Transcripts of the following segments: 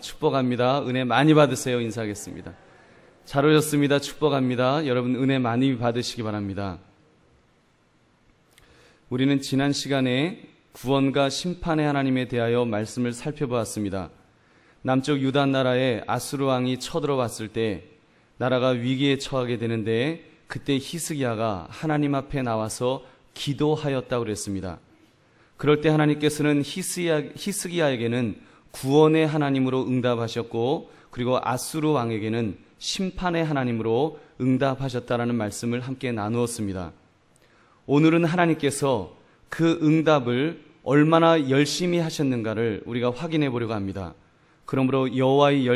축복합니다. 은혜 많이 받으세요. 인사하겠습니다. 잘 오셨습니다. 축복합니다. 여러분 은혜 많이 받으시기 바랍니다. 우리는 지난 시간에 구원과 심판의 하나님에 대하여 말씀을 살펴보았습니다. 남쪽 유다 나라에 아수르 왕이 쳐들어왔을 때 나라가 위기에 처하게 되는데 그때 히스기야가 하나님 앞에 나와서 기도하였다고 그랬습니다. 그럴 때 하나님께서는 히스기야에게는 구원의 하나님으로 응답하셨고 그리고 아수르 왕에게는 심판의 하나님으로 응답하셨다라는 말씀을 함께 나누었습니다. 오늘은 하나님께서 그 응답을 얼마나 열심히 하셨는가를 우리가 확인해 보려고 합니다. 그러므로 여호와의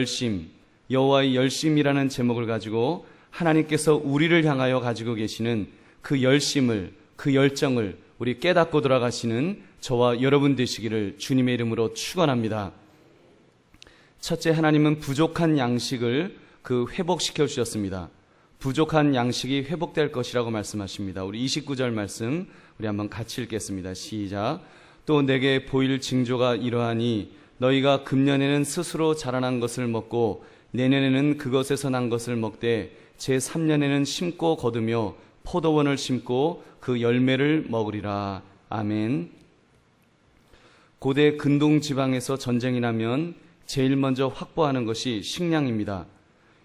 열심이라는 제목을 가지고 하나님께서 우리를 향하여 가지고 계시는 그 열심을, 그 열정을 우리 깨닫고 돌아가시는 저와 여러분 되시기를 주님의 이름으로 축원합니다. 첫째, 하나님은 부족한 양식을 회복시켜 주셨습니다. 부족한 양식이 회복될 것이라고 말씀하십니다. 우리 29절 말씀 우리 한번 같이 읽겠습니다. 시작. 또 내게 보일 징조가 이러하니 너희가 금년에는 스스로 자라난 것을 먹고 내년에는 그것에서 난 것을 먹되 제3년에는 심고 거두며 포도원을 심고 그 열매를 먹으리라. 아멘. 고대 근동 지방에서 전쟁이 나면 제일 먼저 확보하는 것이 식량입니다.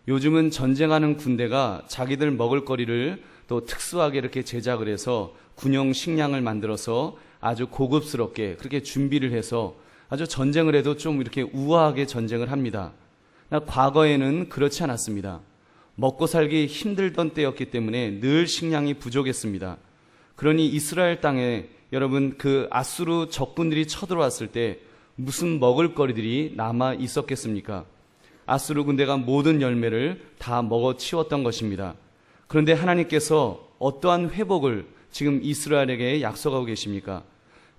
요즘은 전쟁하는 군대가 자기들 먹을 거리를 또 특수하게 이렇게 제작을 해서 군용 식량을 만들어서 아주 고급스럽게 그렇게 준비를 해서 아주 전쟁을 해도 좀 이렇게 우아하게 전쟁을 합니다. 과거에는 그렇지 않았습니다. 먹고 살기 힘들던 때였기 때문에 늘 식량이 부족했습니다. 그러니 이스라엘 땅에 여러분 그 아수르 적군들이 쳐들어왔을 때 무슨 먹을거리들이 남아 있었겠습니까? 아수르 군대가 모든 열매를 다 먹어치웠던 것입니다. 그런데 하나님께서 어떠한 회복을 지금 이스라엘에게 약속하고 계십니까?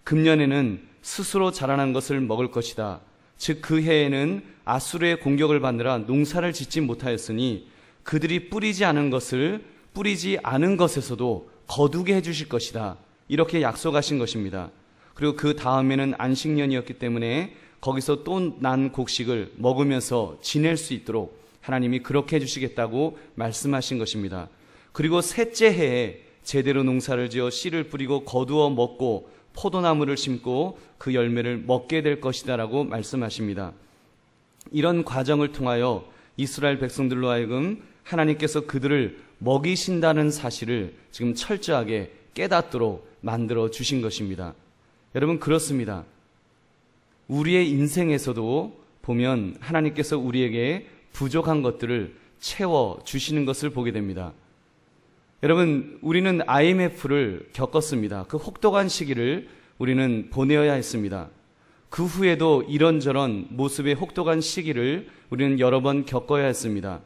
금년에는 스스로 자라난 것을 먹을 것이다. 즉 그 해에는 아수르의 공격을 받느라 농사를 짓지 못하였으니 그들이 뿌리지 않은 것에서도 거두게 해주실 것이다. 이렇게 약속하신 것입니다. 그리고 그 다음에는 안식년이었기 때문에 거기서 또 난 곡식을 먹으면서 지낼 수 있도록 하나님이 그렇게 해주시겠다고 말씀하신 것입니다. 그리고 셋째 해에 제대로 농사를 지어 씨를 뿌리고 거두어 먹고 포도나무를 심고 그 열매를 먹게 될 것이다 라고 말씀하십니다. 이런 과정을 통하여 이스라엘 백성들로 하여금 하나님께서 그들을 먹이신다는 사실을 지금 철저하게 깨닫도록 만들어 주신 것입니다. 여러분 그렇습니다. 우리의 인생에서도 보면 하나님께서 우리에게 부족한 것들을 채워 주시는 것을 보게 됩니다. 여러분 우리는 IMF를 겪었습니다. 그 혹독한 시기를 우리는 보내어야 했습니다. 그 후에도 이런저런 모습의 혹독한 시기를 우리는 여러 번 겪어야 했습니다.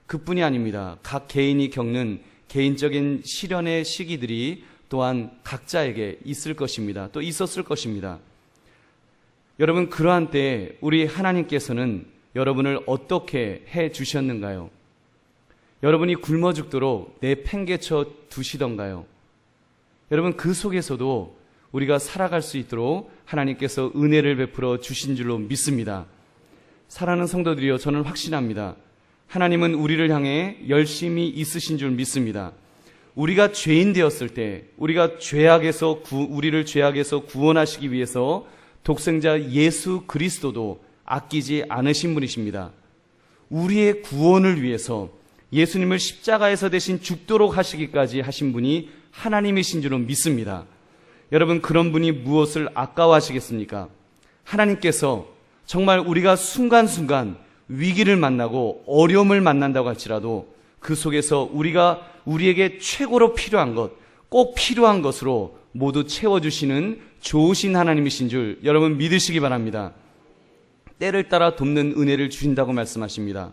그뿐이 아닙니다. 각 개인이 겪는 개인적인 시련의 시기들이 또한 각자에게 있을 것입니다. 또 있었을 것입니다. 여러분 그러한 때에 우리 하나님께서는 여러분을 어떻게 해 주셨는가요? 여러분이 굶어 죽도록 내팽개쳐 두시던가요? 여러분 그 속에서도 우리가 살아갈 수 있도록 하나님께서 은혜를 베풀어 주신 줄로 믿습니다. 사랑하는 성도들이여, 저는 확신합니다. 하나님은 우리를 향해 열심히 있으신 줄 믿습니다. 우리가 죄인 되었을 때 우리를 죄악에서 구원하시기 위해서 독생자 예수 그리스도도 아끼지 않으신 분이십니다. 우리의 구원을 위해서 예수님을 십자가에서 대신 죽도록 하시기까지 하신 분이 하나님이신 줄은 믿습니다. 여러분 그런 분이 무엇을 아까워하시겠습니까? 하나님께서 정말 우리가 순간순간 위기를 만나고 어려움을 만난다고 할지라도 그 속에서 우리에게 최고로 필요한 것, 꼭 필요한 것으로 모두 채워주시는 좋으신 하나님이신 줄 여러분 믿으시기 바랍니다. 때를 따라 돕는 은혜를 주신다고 말씀하십니다.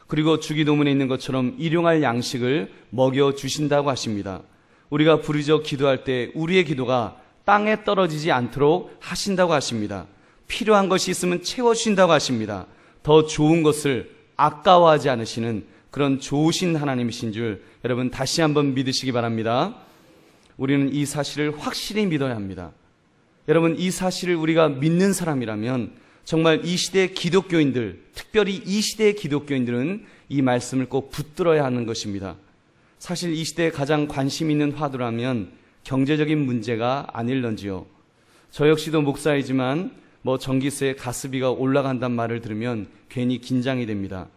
그리고 주기도문에 있는 것처럼 일용할 양식을 먹여주신다고 하십니다. 우리가 부르짖어 기도할 때 우리의 기도가 땅에 떨어지지 않도록 하신다고 하십니다. 필요한 것이 있으면 채워주신다고 하십니다. 더 좋은 것을 아까워하지 않으시는 그런 좋으신 하나님이신 줄 여러분 다시 한번 믿으시기 바랍니다. 우리는 이 사실을 확실히 믿어야 합니다. 여러분 이 사실을 우리가 믿는 사람이라면 정말 이 시대의 기독교인들, 특별히 이 시대의 기독교인들은 이 말씀을 꼭 붙들어야 하는 것입니다. 사실 이 시대에 가장 관심 있는 화두라면 경제적인 문제가 아닐런지요. 저 역시도 목사이지만 전기세, 가스비가 올라간단 말을 들으면 괜히 긴장이 됩니다.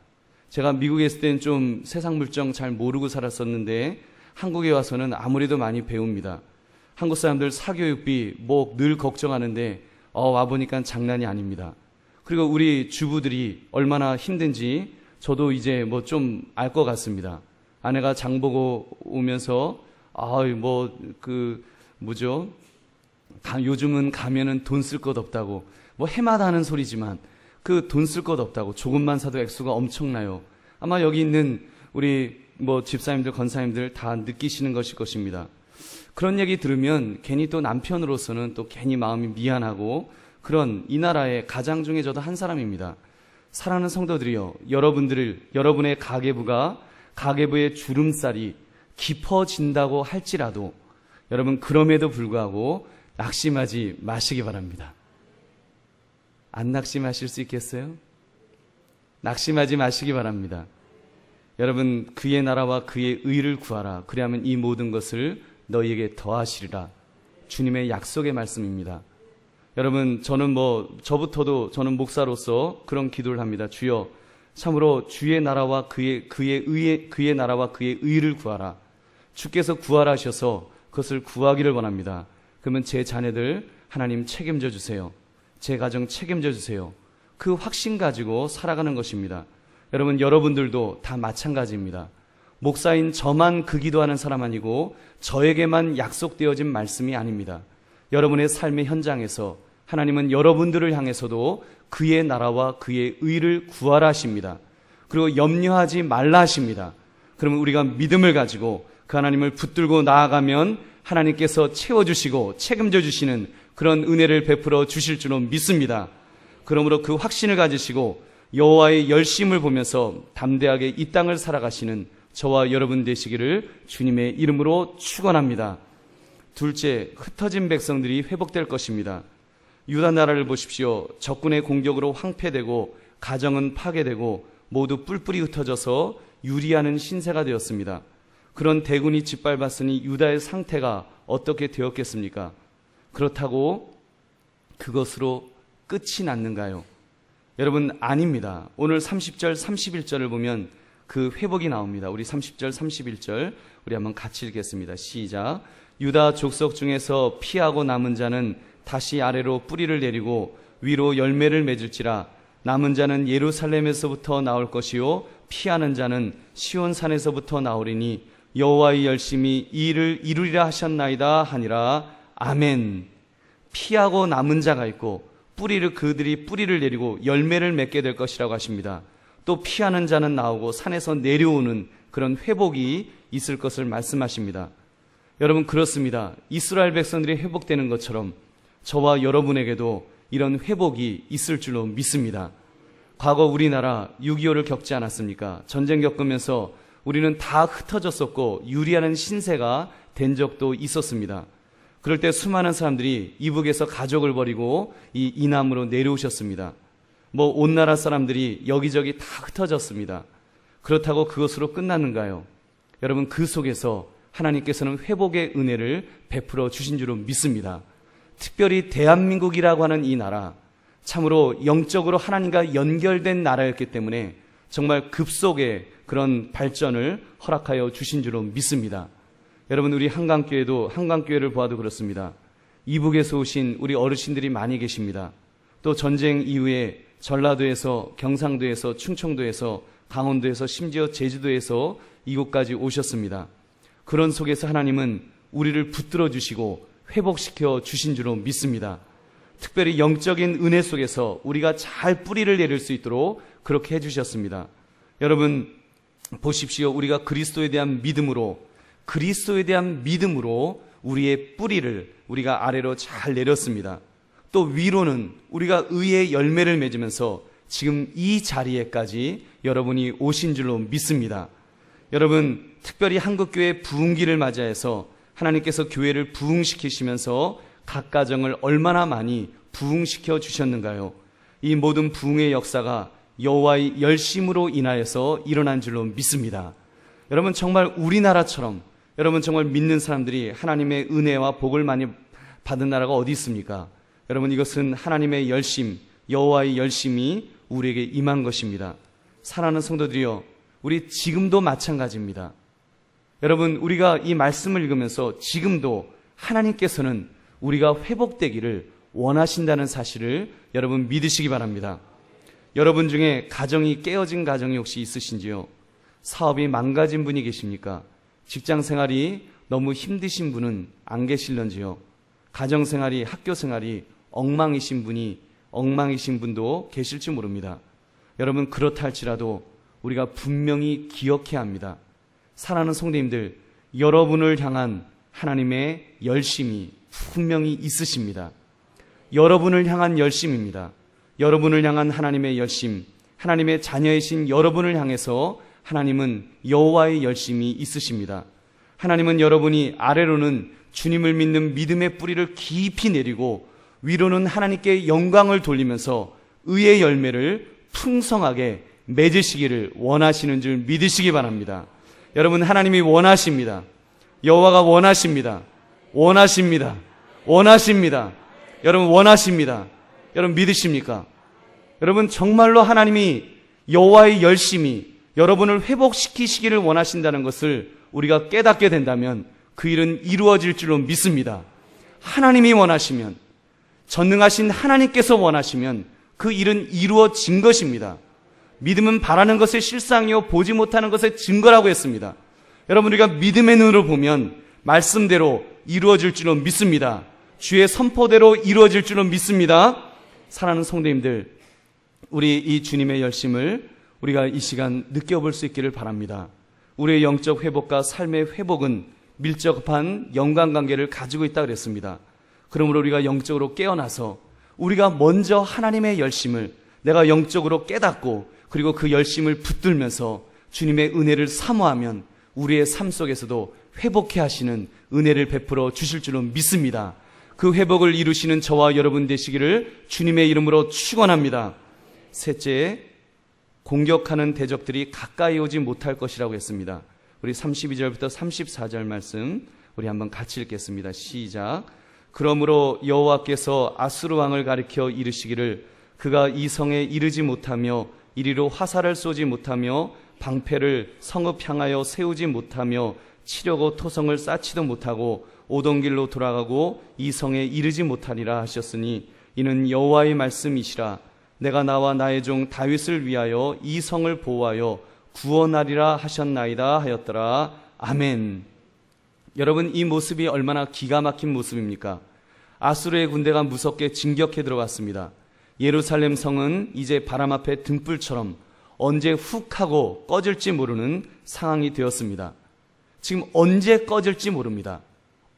제가 미국에 있을 때는 좀 세상 물정 잘 모르고 살았었는데 한국에 와서는 아무래도 많이 배웁니다. 한국 사람들 사교육비 늘 걱정하는데 와보니까 장난이 아닙니다. 그리고 우리 주부들이 얼마나 힘든지 저도 이제 좀 알 것 같습니다. 아내가 장 보고 오면서 요즘은 가면은 돈 쓸 것 없다고 해마다 하는 소리지만 그 돈 쓸 것 없다고 조금만 사도 액수가 엄청나요. 아마 여기 있는 우리 집사님들, 권사님들 다 느끼시는 것일 것입니다. 그런 얘기 들으면 괜히 또 남편으로서는 또 괜히 마음이 미안하고 그런 이 나라의 가장 중에 저도 한 사람입니다. 사랑하는 성도들이요, 여러분의 가계부의 주름살이 깊어진다고 할지라도 여러분 그럼에도 불구하고 낙심하지 마시기 바랍니다. 안 낙심하실 수 있겠어요? 낙심하지 마시기 바랍니다. 여러분 그의 나라와 그의 의를 구하라. 그리하면 이 모든 것을 너희에게 더하시리라. 주님의 약속의 말씀입니다. 여러분 저는 저는 목사로서 그런 기도를 합니다. 주여, 참으로 주의 나라와 그의 나라와 그의 의를 구하라. 주께서 구하라 하셔서 그것을 구하기를 원합니다. 그러면 제 자녀들 하나님 책임져 주세요. 제 가정 책임져 주세요. 그 확신 가지고 살아가는 것입니다. 여러분, 여러분들도 다 마찬가지입니다. 목사인 저만 그 기도하는 사람 아니고 저에게만 약속되어진 말씀이 아닙니다. 여러분의 삶의 현장에서 하나님은 여러분들을 향해서도 그의 나라와 그의 의를 구하라 하십니다. 그리고 염려하지 말라 하십니다. 그러면 우리가 믿음을 가지고 그 하나님을 붙들고 나아가면 하나님께서 채워주시고 책임져 주시는 그런 은혜를 베풀어 주실 줄로 믿습니다. 그러므로 그 확신을 가지시고 여호와의 열심을 보면서 담대하게 이 땅을 살아가시는 저와 여러분 되시기를 주님의 이름으로 축원합니다. 둘째, 흩어진 백성들이 회복될 것입니다. 유다 나라를 보십시오. 적군의 공격으로 황폐되고 가정은 파괴되고 모두 뿔뿔이 흩어져서 유리하는 신세가 되었습니다. 그런 대군이 짓밟았으니 유다의 상태가 어떻게 되었겠습니까? 그렇다고 그것으로 끝이 났는가요? 여러분, 아닙니다. 오늘 30절 31절을 보면 그 회복이 나옵니다. 우리 30절 31절 우리 한번 같이 읽겠습니다. 시작. 유다 족속 중에서 피하고 남은 자는 다시 아래로 뿌리를 내리고 위로 열매를 맺을지라. 남은 자는 예루살렘에서부터 나올 것이요 피하는 자는 시온산에서부터 나오리니 여호와의 열심히 이 일을 이루리라 하셨나이다 하니라. 아멘. 피하고 남은 자가 있고 그들이 뿌리를 내리고 열매를 맺게 될 것이라고 하십니다. 또 피하는 자는 나오고 산에서 내려오는 그런 회복이 있을 것을 말씀하십니다. 여러분, 그렇습니다. 이스라엘 백성들이 회복되는 것처럼 저와 여러분에게도 이런 회복이 있을 줄로 믿습니다. 과거 우리나라 6.25를 겪지 않았습니까? 전쟁 겪으면서 우리는 다 흩어졌었고 유리하는 신세가 된 적도 있었습니다. 그럴 때 수많은 사람들이 이북에서 가족을 버리고 이 이남으로 내려오셨습니다. 온 나라 사람들이 여기저기 다 흩어졌습니다. 그렇다고 그것으로 끝났는가요? 여러분, 그 속에서 하나님께서는 회복의 은혜를 베풀어 주신 줄로 믿습니다. 특별히 대한민국이라고 하는 이 나라, 참으로 영적으로 하나님과 연결된 나라였기 때문에 정말 급속의 그런 발전을 허락하여 주신 줄로 믿습니다. 여러분, 우리 한강교회를 보아도 그렇습니다. 이북에서 오신 우리 어르신들이 많이 계십니다. 또 전쟁 이후에 전라도에서, 경상도에서, 충청도에서, 강원도에서, 심지어 제주도에서 이곳까지 오셨습니다. 그런 속에서 하나님은 우리를 붙들어 주시고 회복시켜 주신 줄로 믿습니다. 특별히 영적인 은혜 속에서 우리가 잘 뿌리를 내릴 수 있도록 그렇게 해주셨습니다. 여러분 보십시오. 우리가 그리스도에 대한 믿음으로 우리의 뿌리를 우리가 아래로 잘 내렸습니다. 또 위로는 우리가 의의 열매를 맺으면서 지금 이 자리에까지 여러분이 오신 줄로 믿습니다. 여러분, 특별히 한국교회 부흥기를 맞이해서 하나님께서 교회를 부흥시키시면서 각 가정을 얼마나 많이 부흥시켜 주셨는가요? 이 모든 부흥의 역사가 여호와의 열심으로 인하여서 일어난 줄로 믿습니다. 여러분, 정말 우리나라처럼 여러분 정말 믿는 사람들이 하나님의 은혜와 복을 많이 받은 나라가 어디 있습니까? 여러분, 이것은 하나님의 열심, 여호와의 열심이 우리에게 임한 것입니다. 사랑하는 성도들이여, 우리 지금도 마찬가지입니다. 여러분, 우리가 이 말씀을 읽으면서 지금도 하나님께서는 우리가 회복되기를 원하신다는 사실을 여러분 믿으시기 바랍니다. 여러분 중에 가정이 깨어진 가정이 혹시 있으신지요? 사업이 망가진 분이 계십니까? 직장생활이 너무 힘드신 분은 안 계실런지요? 가정생활이, 학교생활이 엉망이신 분도 계실지 모릅니다. 여러분, 그렇다 할지라도 우리가 분명히 기억해야 합니다. 사랑하는 성도님들, 여러분을 향한 하나님의 열심이 분명히 있으십니다. 여러분을 향한 열심입니다. 여러분을 향한 하나님의 열심, 하나님의 자녀이신 여러분을 향해서 하나님은 여호와의 열심이 있으십니다. 하나님은 여러분이 아래로는 주님을 믿는 믿음의 뿌리를 깊이 내리고 위로는 하나님께 영광을 돌리면서 의의 열매를 풍성하게 맺으시기를 원하시는 줄 믿으시기 바랍니다. 여러분, 하나님이 원하십니다. 여호와가 원하십니다. 원하십니다. 원하십니다. 여러분, 원하십니다. 여러분, 믿으십니까? 여러분, 정말로 하나님이 여호와의 열심이 여러분을 회복시키시기를 원하신다는 것을 우리가 깨닫게 된다면 그 일은 이루어질 줄로 믿습니다. 하나님이 원하시면, 전능하신 하나님께서 원하시면 그 일은 이루어진 것입니다. 믿음은 바라는 것의 실상이요 보지 못하는 것의 증거라고 했습니다. 여러분, 우리가 믿음의 눈으로 보면 말씀대로 이루어질 줄로 믿습니다. 주의 선포대로 이루어질 줄로 믿습니다. 사랑하는 성도님들, 우리 이 주님의 열심을 우리가 이 시간 느껴볼 수 있기를 바랍니다. 우리의 영적 회복과 삶의 회복은 밀접한 연관관계를 가지고 있다고 그랬습니다. 그러므로 우리가 영적으로 깨어나서 우리가 먼저 하나님의 열심을 내가 영적으로 깨닫고 그리고 그 열심을 붙들면서 주님의 은혜를 사모하면 우리의 삶 속에서도 회복해 하시는 은혜를 베풀어 주실 줄로 믿습니다. 그 회복을 이루시는 저와 여러분 되시기를 주님의 이름으로 축원합니다. 셋째, 공격하는 대적들이 가까이 오지 못할 것이라고 했습니다. 우리 32절부터 34절 말씀 우리 한번 같이 읽겠습니다. 시작. 그러므로 여호와께서 아수르 왕을 가리켜 이르시기를 그가 이 성에 이르지 못하며 이리로 화살을 쏘지 못하며 방패를 성읍 향하여 세우지 못하며 치려고 토성을 쌓지도 못하고 오던 길로 돌아가고 이 성에 이르지 못하리라 하셨으니 이는 여호와의 말씀이시라. 내가 나와 나의 종 다윗을 위하여 이 성을 보호하여 구원하리라 하셨나이다 하였더라. 아멘. 여러분, 이 모습이 얼마나 기가 막힌 모습입니까? 아수르의 군대가 무섭게 진격해 들어왔습니다. 예루살렘 성은 이제 바람 앞에 등불처럼 언제 훅 하고 꺼질지 모르는 상황이 되었습니다. 지금 언제 꺼질지 모릅니다.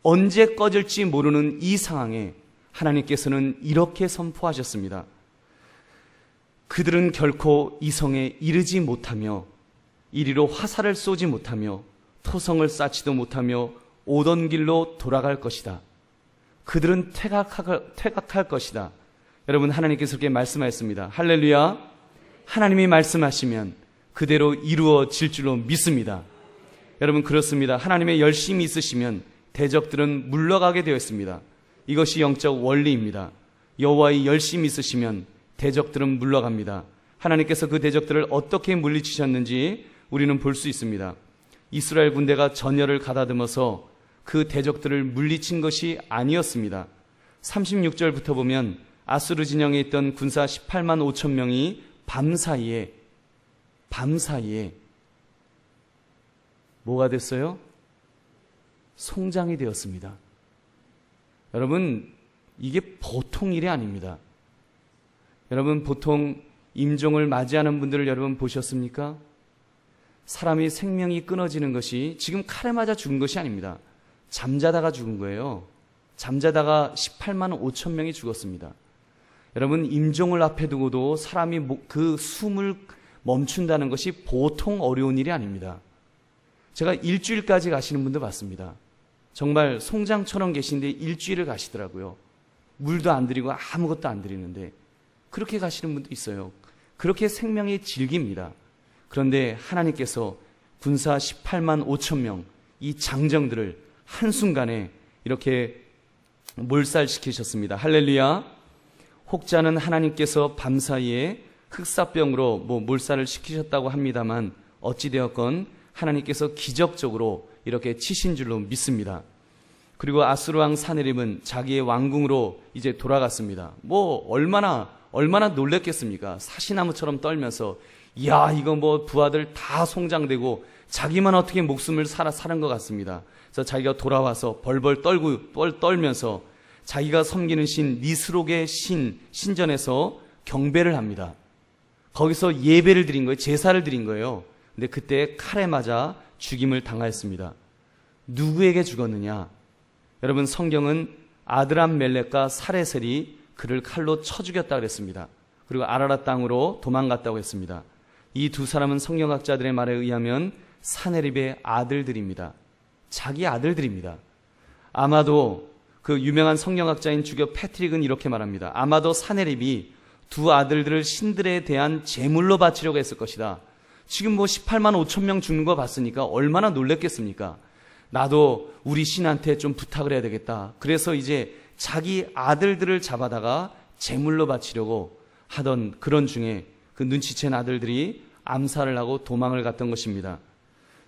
언제 꺼질지 모르는 이 상황에 하나님께서는 이렇게 선포하셨습니다. 그들은 결코 이 성에 이르지 못하며 이리로 화살을 쏘지 못하며 토성을 쌓지도 못하며 오던 길로 돌아갈 것이다. 그들은 퇴각할 것이다. 여러분, 하나님께서 그렇게 말씀하셨습니다. 할렐루야. 하나님이 말씀하시면 그대로 이루어질 줄로 믿습니다. 여러분, 그렇습니다. 하나님의 열심이 있으시면 대적들은 물러가게 되어 있습니다. 이것이 영적 원리입니다. 여호와의 열심이 있으시면 대적들은 물러갑니다. 하나님께서 그 대적들을 어떻게 물리치셨는지 우리는 볼 수 있습니다. 이스라엘 군대가 전열을 가다듬어서 그 대적들을 물리친 것이 아니었습니다. 36절부터 보면 아수르 진영에 있던 군사 18만 5천 명이 밤사이에 뭐가 됐어요? 송장이 되었습니다. 여러분, 이게 보통 일이 아닙니다. 여러분, 보통 임종을 맞이하는 분들을 여러분 보셨습니까? 사람이 생명이 끊어지는 것이 지금 칼에 맞아 죽은 것이 아닙니다. 잠자다가 죽은 거예요. 잠자다가 18만 5천 명이 죽었습니다. 여러분, 임종을 앞에 두고도 사람이 그 숨을 멈춘다는 것이 보통 어려운 일이 아닙니다. 제가 일주일까지 가시는 분도 봤습니다. 정말 송장처럼 계신데 일주일을 가시더라고요. 물도 안 드리고 아무것도 안 드리는데 그렇게 가시는 분도 있어요. 그렇게 생명이 질깁니다. 그런데 하나님께서 군사 18만 5천 명, 이 장정들을 한순간에 이렇게 몰살시키셨습니다. 할렐루야. 혹자는 하나님께서 밤사이에 흑사병으로 몰살을 시키셨다고 합니다만 어찌되었건 하나님께서 기적적으로 이렇게 치신 줄로 믿습니다. 그리고 아수르 왕 사네립은 자기의 왕궁으로 이제 돌아갔습니다. 얼마나 놀랬겠습니까? 사시나무처럼 떨면서 이야, 이거 부하들 다 송장되고 자기만 어떻게 목숨을 사는 것 같습니다. 그래서 자기가 돌아와서 벌벌 떨면서 자기가 섬기는 신 니스록의 신전에서 경배를 합니다. 거기서 예배를 드린 거예요. 제사를 드린 거예요. 근데 그때 칼에 맞아 죽임을 당하였습니다. 누구에게 죽었느냐? 여러분, 성경은 아드람 멜렉과 사레셀이 그를 칼로 쳐 죽였다고 그랬습니다. 그리고 아라랏 땅으로 도망갔다고 했습니다. 이 두 사람은 성경학자들의 말에 의하면 사네립의 아들들입니다. 자기 아들들입니다. 아마도 그 유명한 성경학자인 주교 패트릭은 이렇게 말합니다. 아마도 사네립이 두 아들들을 신들에 대한 제물로 바치려고 했을 것이다. 지금 18만 5천 명 죽는 거 봤으니까 얼마나 놀랬겠습니까? 나도 우리 신한테 좀 부탁을 해야 되겠다. 그래서 이제 자기 아들들을 잡아다가 제물로 바치려고 하던 그런 중에 그 눈치챈 아들들이 암살을 하고 도망을 갔던 것입니다.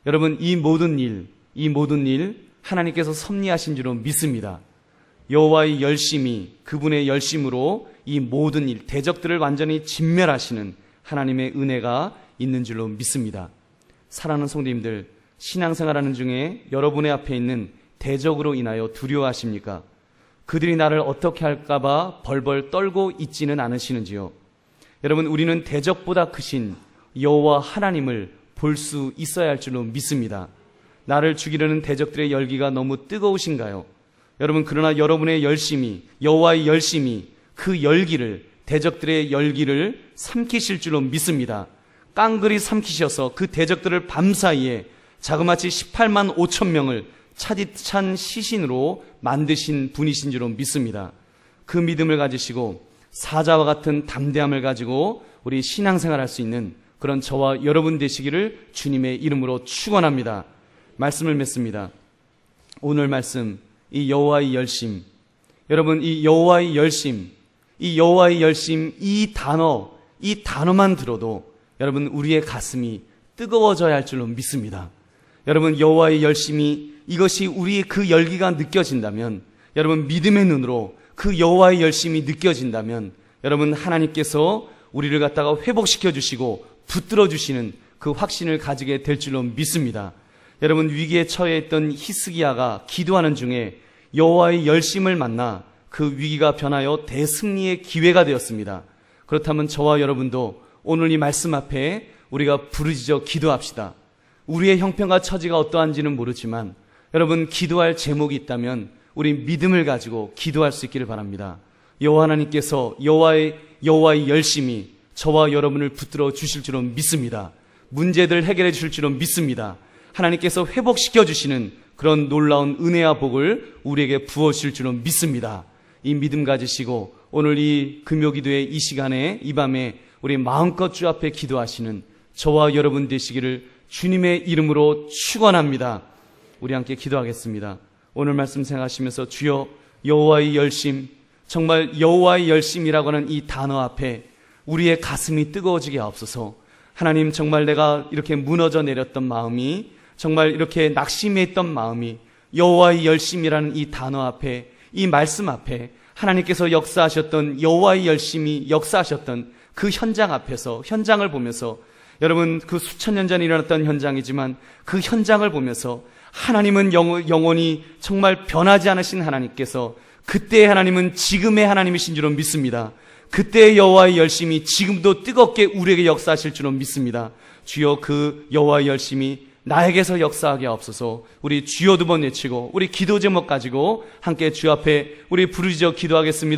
여러분, 이 모든 일 하나님께서 섭리하신 줄로 믿습니다. 여호와의 열심이, 그분의 열심으로 이 모든 일, 대적들을 완전히 진멸하시는 하나님의 은혜가 있는 줄로 믿습니다. 사랑하는 성도님들, 신앙생활하는 중에 여러분의 앞에 있는 대적으로 인하여 두려워하십니까? 그들이 나를 어떻게 할까봐 벌벌 떨고 있지는 않으시는지요? 여러분, 우리는 대적보다 크신 여호와 하나님을 볼 수 있어야 할 줄로 믿습니다. 나를 죽이려는 대적들의 열기가 너무 뜨거우신가요? 여러분, 그러나 여러분의 열심이, 여호와의 열심이 그 열기를, 대적들의 열기를 삼키실 줄로 믿습니다. 깡그리 삼키셔서 그 대적들을 밤사이에 자그마치 18만 5천 명을 차디찬 시신으로 만드신 분이신 줄로 믿습니다. 그 믿음을 가지시고 사자와 같은 담대함을 가지고 우리 신앙생활할 수 있는 그런 저와 여러분 되시기를 주님의 이름으로 축원합니다. 말씀을 맺습니다. 오늘 말씀, 이 여호와의 열심, 여러분, 이 여호와의 열심, 이 단어만 들어도 여러분, 우리의 가슴이 뜨거워져야 할 줄로 믿습니다. 여러분, 여호와의 열심이, 이것이 우리의 그 열기가 느껴진다면, 여러분, 믿음의 눈으로 그 여호와의 열심이 느껴진다면, 여러분, 하나님께서 우리를 갖다가 회복시켜 주시고 붙들어 주시는 그 확신을 가지게 될 줄로 믿습니다. 여러분, 위기에 처해 있던 히스기야가 기도하는 중에 여호와의 열심을 만나 그 위기가 변하여 대승리의 기회가 되었습니다. 그렇다면 저와 여러분도 오늘 이 말씀 앞에 우리가 부르짖어 기도합시다. 우리의 형편과 처지가 어떠한지는 모르지만 여러분, 기도할 제목이 있다면 우리 믿음을 가지고 기도할 수 있기를 바랍니다. 여호와 하나님께서 여호와의 열심이 저와 여러분을 붙들어 주실 줄로 믿습니다. 문제들 해결해 주실 줄로 믿습니다. 하나님께서 회복시켜 주시는 그런 놀라운 은혜와 복을 우리에게 부어주실 줄로 믿습니다. 이 믿음 가지시고 오늘 이 금요기도의 이 시간에, 이 밤에 우리 마음껏 주 앞에 기도하시는 저와 여러분 되시기를 주님의 이름으로 축원합니다. 우리 함께 기도하겠습니다. 오늘 말씀 생각하시면서 주여, 여호와의 열심, 정말 여호와의 열심이라고 하는 이 단어 앞에 우리의 가슴이 뜨거워지게 하옵소서. 하나님, 정말 내가 이렇게 무너져 내렸던 마음이, 정말 이렇게 낙심해 있던 마음이 여호와의 열심이라는 이 단어 앞에, 이 말씀 앞에 하나님께서 역사하셨던, 여호와의 열심이 역사하셨던 그 현장 앞에서, 현장을 보면서, 여러분, 그 수천 년 전에 일어났던 현장이지만 그 현장을 보면서 하나님은 영원히 정말 변하지 않으신 하나님께서, 그때의 하나님은 지금의 하나님이신 줄로 믿습니다. 그때의 여호와의 열심이 지금도 뜨겁게 우리에게 역사하실 줄로 믿습니다. 주여, 그 여호와의 열심이 나에게서 역사하게 하옵소서. 우리 주여 두 번 외치고 우리 기도 제목 가지고 함께 주 앞에 우리 부르짖어 기도하겠습니다.